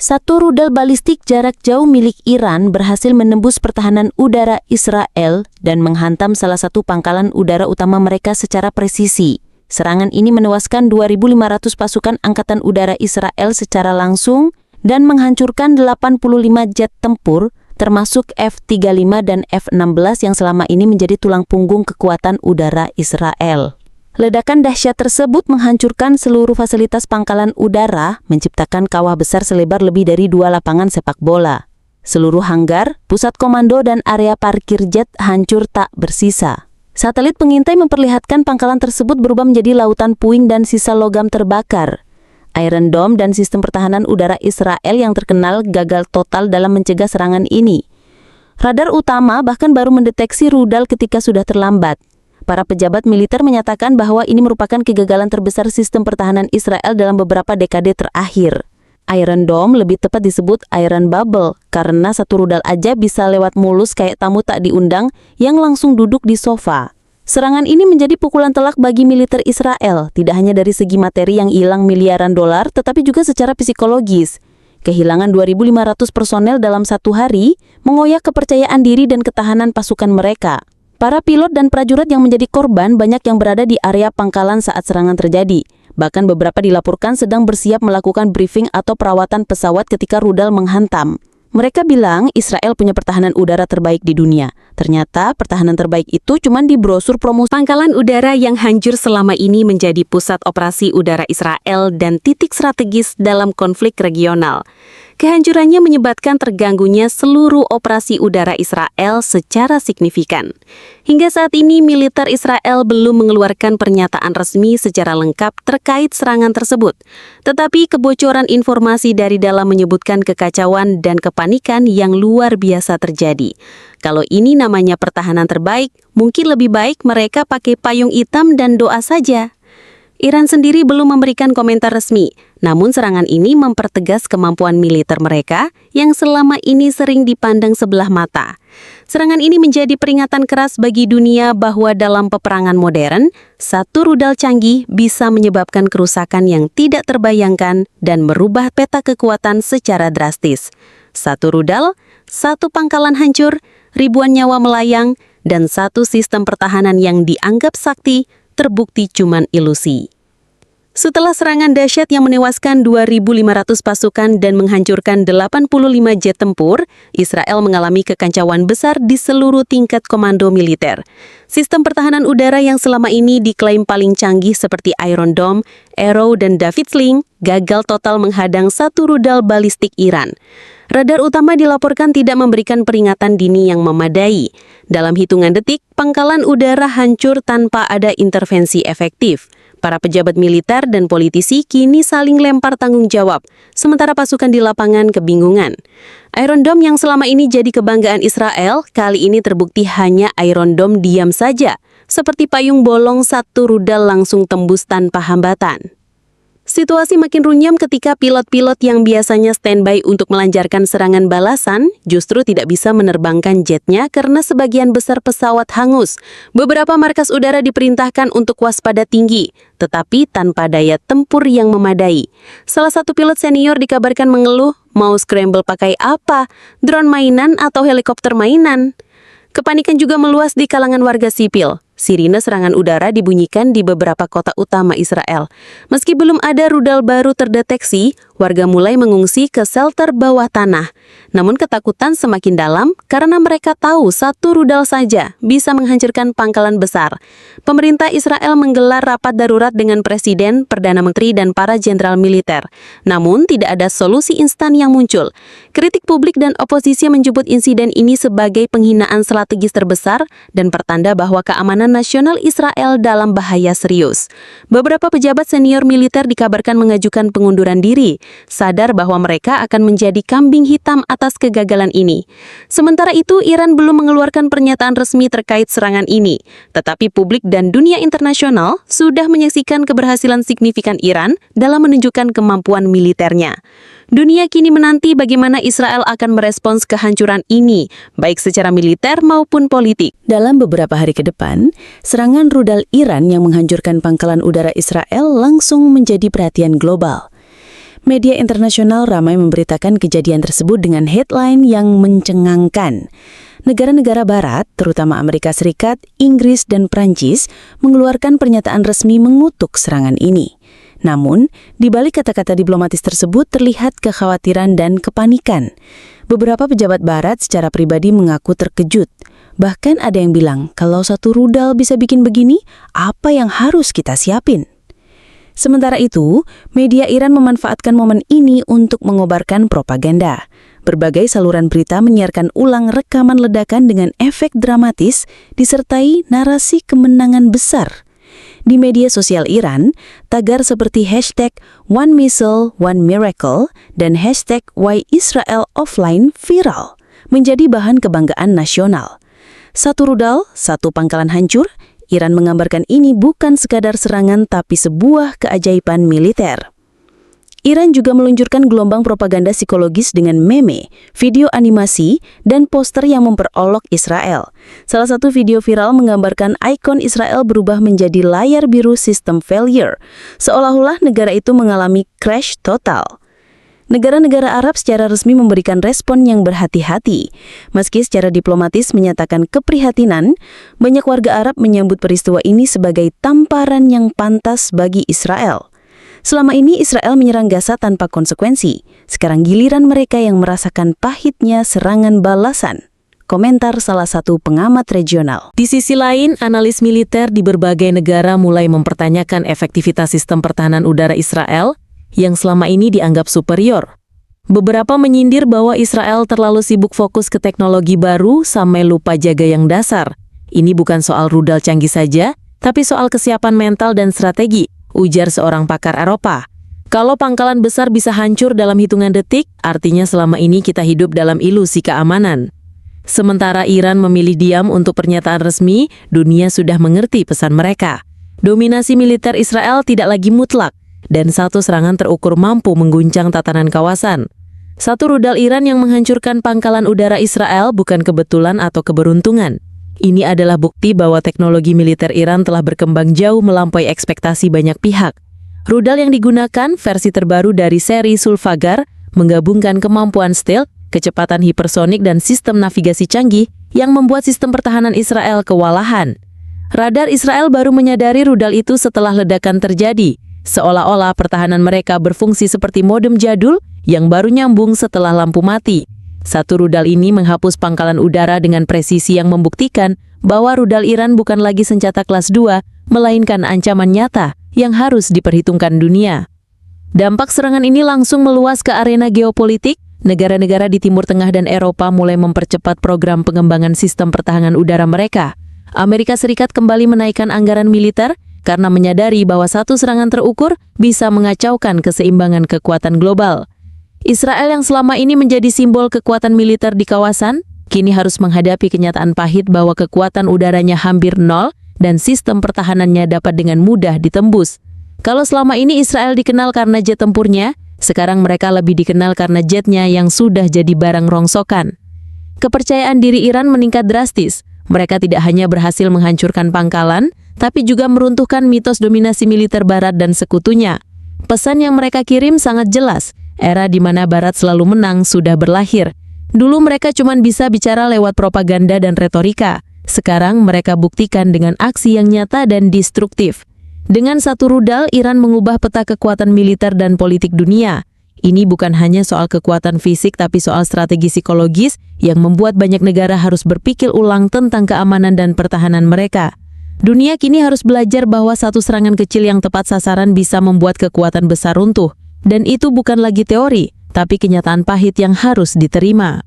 Satu rudal balistik jarak jauh milik Iran berhasil menembus pertahanan udara Israel dan menghantam salah satu pangkalan udara utama mereka secara presisi. Serangan ini menewaskan 2.500 pasukan Angkatan Udara Israel secara langsung dan menghancurkan 85 jet tempur, termasuk F-35 dan F-16 yang selama ini menjadi tulang punggung kekuatan udara Israel. Ledakan dahsyat tersebut menghancurkan seluruh fasilitas pangkalan udara, menciptakan kawah besar selebar lebih dari 2 lapangan sepak bola. Seluruh hanggar, pusat komando, dan area parkir jet hancur tak bersisa. Satelit pengintai memperlihatkan pangkalan tersebut berubah menjadi lautan puing dan sisa logam terbakar. Iron Dome dan sistem pertahanan udara Israel yang terkenal gagal total dalam mencegah serangan ini. Radar utama bahkan baru mendeteksi rudal ketika sudah terlambat. Para pejabat militer menyatakan bahwa ini merupakan kegagalan terbesar sistem pertahanan Israel dalam beberapa dekade terakhir. Iron Dome lebih tepat disebut Iron Bubble karena satu rudal aja bisa lewat mulus kayak tamu tak diundang yang langsung duduk di sofa. Serangan ini menjadi pukulan telak bagi militer Israel, tidak hanya dari segi materi yang hilang miliaran dolar, tetapi juga secara psikologis. Kehilangan 2.500 personel dalam satu hari mengoyak kepercayaan diri dan ketahanan pasukan mereka. Para pilot dan prajurit yang menjadi korban banyak yang berada di area pangkalan saat serangan terjadi. Bahkan beberapa dilaporkan sedang bersiap melakukan briefing atau perawatan pesawat ketika rudal menghantam. Mereka bilang Israel punya pertahanan udara terbaik di dunia. Ternyata pertahanan terbaik itu cuma di brosur promosi. Pangkalan udara yang hancur selama ini menjadi pusat operasi udara Israel dan titik strategis dalam konflik regional. Kehancurannya menyebabkan terganggunya seluruh operasi udara Israel secara signifikan. Hingga saat ini, militer Israel belum mengeluarkan pernyataan resmi secara lengkap terkait serangan tersebut. Tetapi kebocoran informasi dari dalam menyebutkan kekacauan dan kepanikan yang luar biasa terjadi. Kalau ini namanya pertahanan terbaik, mungkin lebih baik mereka pakai payung hitam dan doa saja. Iran sendiri belum memberikan komentar resmi, namun serangan ini mempertegas kemampuan militer mereka yang selama ini sering dipandang sebelah mata. Serangan ini menjadi peringatan keras bagi dunia bahwa dalam peperangan modern, satu rudal canggih bisa menyebabkan kerusakan yang tidak terbayangkan dan merubah peta kekuatan secara drastis. Satu rudal, satu pangkalan hancur, ribuan nyawa melayang, dan satu sistem pertahanan yang dianggap sakti terbukti cuman ilusi. Setelah serangan dahsyat yang menewaskan 2.500 pasukan dan menghancurkan 85 jet tempur, Israel mengalami kekacauan besar di seluruh tingkat komando militer. Sistem pertahanan udara yang selama ini diklaim paling canggih seperti Iron Dome, Arrow, dan David Sling gagal total menghadang satu rudal balistik Iran. Radar utama dilaporkan tidak memberikan peringatan dini yang memadai. Dalam hitungan detik, pangkalan udara hancur tanpa ada intervensi efektif. Para pejabat militer dan politisi kini saling lempar tanggung jawab, sementara pasukan di lapangan kebingungan. Iron Dome yang selama ini jadi kebanggaan Israel, kali ini terbukti hanya Iron Dome diam saja, seperti payung bolong satu rudal langsung tembus tanpa hambatan. Situasi makin runyam ketika pilot-pilot yang biasanya standby untuk melancarkan serangan balasan justru tidak bisa menerbangkan jetnya karena sebagian besar pesawat hangus. Beberapa markas udara diperintahkan untuk waspada tinggi, tetapi tanpa daya tempur yang memadai. Salah satu pilot senior dikabarkan mengeluh, mau scramble pakai apa? Drone mainan atau helikopter mainan? Kepanikan juga meluas di kalangan warga sipil. Sirine serangan udara dibunyikan di beberapa kota utama Israel. Meski belum ada rudal baru terdeteksi, warga mulai mengungsi ke shelter bawah tanah. Namun ketakutan semakin dalam karena mereka tahu satu rudal saja bisa menghancurkan pangkalan besar. Pemerintah Israel menggelar rapat darurat dengan presiden, perdana menteri, dan para jenderal militer. Namun tidak ada solusi instan yang muncul. Kritik publik dan oposisi menyebut insiden ini sebagai penghinaan strategis terbesar dan pertanda bahwa keamanan nasional Israel dalam bahaya serius. Beberapa pejabat senior militer dikabarkan mengajukan pengunduran diri, sadar bahwa mereka akan menjadi kambing hitam atas kegagalan ini. Sementara itu, Iran belum mengeluarkan pernyataan resmi terkait serangan ini, tetapi publik dan dunia internasional sudah menyaksikan keberhasilan signifikan Iran dalam menunjukkan kemampuan militernya. Dunia kini menanti bagaimana Israel akan merespons kehancuran ini, baik secara militer maupun politik. Dalam beberapa hari ke depan, serangan rudal Iran yang menghancurkan pangkalan udara Israel langsung menjadi perhatian global. Media internasional ramai memberitakan kejadian tersebut dengan headline yang mencengangkan. Negara-negara barat, terutama Amerika Serikat, Inggris, dan Prancis, mengeluarkan pernyataan resmi mengutuk serangan ini. Namun, di balik kata-kata diplomatis tersebut terlihat kekhawatiran dan kepanikan. Beberapa pejabat barat secara pribadi mengaku terkejut. Bahkan ada yang bilang, kalau satu rudal bisa bikin begini, apa yang harus kita siapin? Sementara itu, media Iran memanfaatkan momen ini untuk mengobarkan propaganda. Berbagai saluran berita menyiarkan ulang rekaman ledakan dengan efek dramatis disertai narasi kemenangan besar. Di media sosial Iran, tagar seperti hashtag One Missile, One Miracle dan hashtag Why Israel Offline viral, menjadi bahan kebanggaan nasional. Satu rudal, satu pangkalan hancur, Iran menggambarkan ini bukan sekadar serangan tapi sebuah keajaiban militer. Iran juga meluncurkan gelombang propaganda psikologis dengan meme, video animasi, dan poster yang memperolok Israel. Salah satu video viral menggambarkan ikon Israel berubah menjadi layar biru sistem failure, seolah-olah negara itu mengalami crash total. Negara-negara Arab secara resmi memberikan respon yang berhati-hati. Meski secara diplomatis menyatakan keprihatinan, banyak warga Arab menyambut peristiwa ini sebagai tamparan yang pantas bagi Israel. Selama ini Israel menyerang Gaza tanpa konsekuensi. Sekarang giliran mereka yang merasakan pahitnya serangan balasan. Komentar salah satu pengamat regional. Di sisi lain, analis militer di berbagai negara mulai mempertanyakan efektivitas sistem pertahanan udara Israel yang selama ini dianggap superior. Beberapa menyindir bahwa Israel terlalu sibuk fokus ke teknologi baru sampai lupa jaga yang dasar. Ini bukan soal rudal canggih saja, tapi soal kesiapan mental dan strategi, ujar seorang pakar Eropa. Kalau pangkalan besar bisa hancur dalam hitungan detik, artinya selama ini kita hidup dalam ilusi keamanan. Sementara Iran memilih diam untuk pernyataan resmi, dunia sudah mengerti pesan mereka. Dominasi militer Israel tidak lagi mutlak, dan satu serangan terukur mampu mengguncang tatanan kawasan. Satu rudal Iran yang menghancurkan pangkalan udara Israel bukan kebetulan atau keberuntungan. Ini adalah bukti bahwa teknologi militer Iran telah berkembang jauh melampaui ekspektasi banyak pihak. Rudal yang digunakan, versi terbaru dari seri Sulfagar, menggabungkan kemampuan stealth, kecepatan hipersonik dan sistem navigasi canggih yang membuat sistem pertahanan Israel kewalahan. Radar Israel baru menyadari rudal itu setelah ledakan terjadi, seolah-olah pertahanan mereka berfungsi seperti modem jadul yang baru nyambung setelah lampu mati. Satu rudal ini menghapus pangkalan udara dengan presisi yang membuktikan bahwa rudal Iran bukan lagi senjata kelas 2, melainkan ancaman nyata yang harus diperhitungkan dunia. Dampak serangan ini langsung meluas ke arena geopolitik. Negara-negara di Timur Tengah dan Eropa mulai mempercepat program pengembangan sistem pertahanan udara mereka. Amerika Serikat kembali menaikkan anggaran militer karena menyadari bahwa satu serangan terukur bisa mengacaukan keseimbangan kekuatan global. Israel yang selama ini menjadi simbol kekuatan militer di kawasan, kini harus menghadapi kenyataan pahit bahwa kekuatan udaranya hampir nol dan sistem pertahanannya dapat dengan mudah ditembus. Kalau selama ini Israel dikenal karena jet tempurnya, sekarang mereka lebih dikenal karena jetnya yang sudah jadi barang rongsokan. Kepercayaan diri Iran meningkat drastis. Mereka tidak hanya berhasil menghancurkan pangkalan, tapi juga meruntuhkan mitos dominasi militer Barat dan sekutunya. Pesan yang mereka kirim sangat jelas, era di mana Barat selalu menang sudah berlahir. Dulu mereka cuma bisa bicara lewat propaganda dan retorika. Sekarang mereka buktikan dengan aksi yang nyata dan destruktif. Dengan satu rudal, Iran mengubah peta kekuatan militer dan politik dunia. Ini bukan hanya soal kekuatan fisik, tapi soal strategi psikologis yang membuat banyak negara harus berpikir ulang tentang keamanan dan pertahanan mereka. Dunia kini harus belajar bahwa satu serangan kecil yang tepat sasaran bisa membuat kekuatan besar runtuh. Dan itu bukan lagi teori, tapi kenyataan pahit yang harus diterima.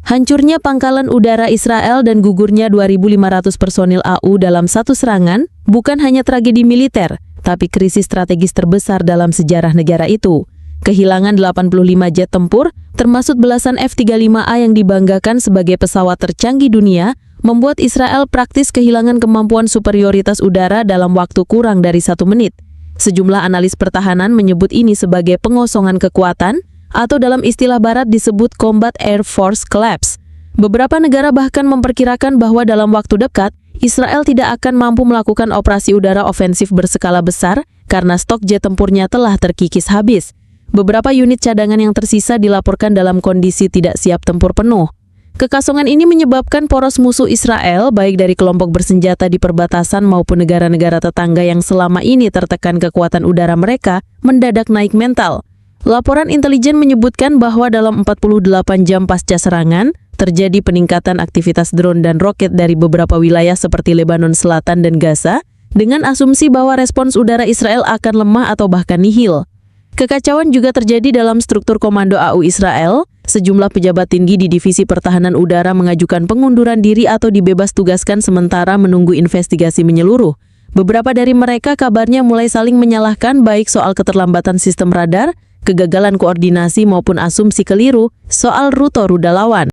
Hancurnya pangkalan udara Israel dan gugurnya 2.500 personil AU dalam satu serangan bukan hanya tragedi militer, tapi krisis strategis terbesar dalam sejarah negara itu. Kehilangan 85 jet tempur, termasuk belasan F-35A yang dibanggakan sebagai pesawat tercanggih dunia, membuat Israel praktis kehilangan kemampuan superioritas udara dalam waktu kurang dari 1 menit. Sejumlah analis pertahanan menyebut ini sebagai pengosongan kekuatan, atau dalam istilah Barat disebut Combat Air Force Collapse. Beberapa negara bahkan memperkirakan bahwa dalam waktu dekat, Israel tidak akan mampu melakukan operasi udara ofensif berskala besar karena stok jet tempurnya telah terkikis habis. Beberapa unit cadangan yang tersisa dilaporkan dalam kondisi tidak siap tempur penuh. Kekosongan ini menyebabkan poros musuh Israel, baik dari kelompok bersenjata di perbatasan maupun negara-negara tetangga yang selama ini tertekan kekuatan udara mereka, mendadak naik mental. Laporan intelijen menyebutkan bahwa dalam 48 jam pasca serangan, terjadi peningkatan aktivitas drone dan roket dari beberapa wilayah seperti Lebanon Selatan dan Gaza, dengan asumsi bahwa respons udara Israel akan lemah atau bahkan nihil. Kekacauan juga terjadi dalam struktur Komando AU Israel. Sejumlah pejabat tinggi di Divisi Pertahanan Udara mengajukan pengunduran diri atau dibebas tugaskan sementara menunggu investigasi menyeluruh. Beberapa dari mereka kabarnya mulai saling menyalahkan baik soal keterlambatan sistem radar, kegagalan koordinasi maupun asumsi keliru soal rute rudal lawan.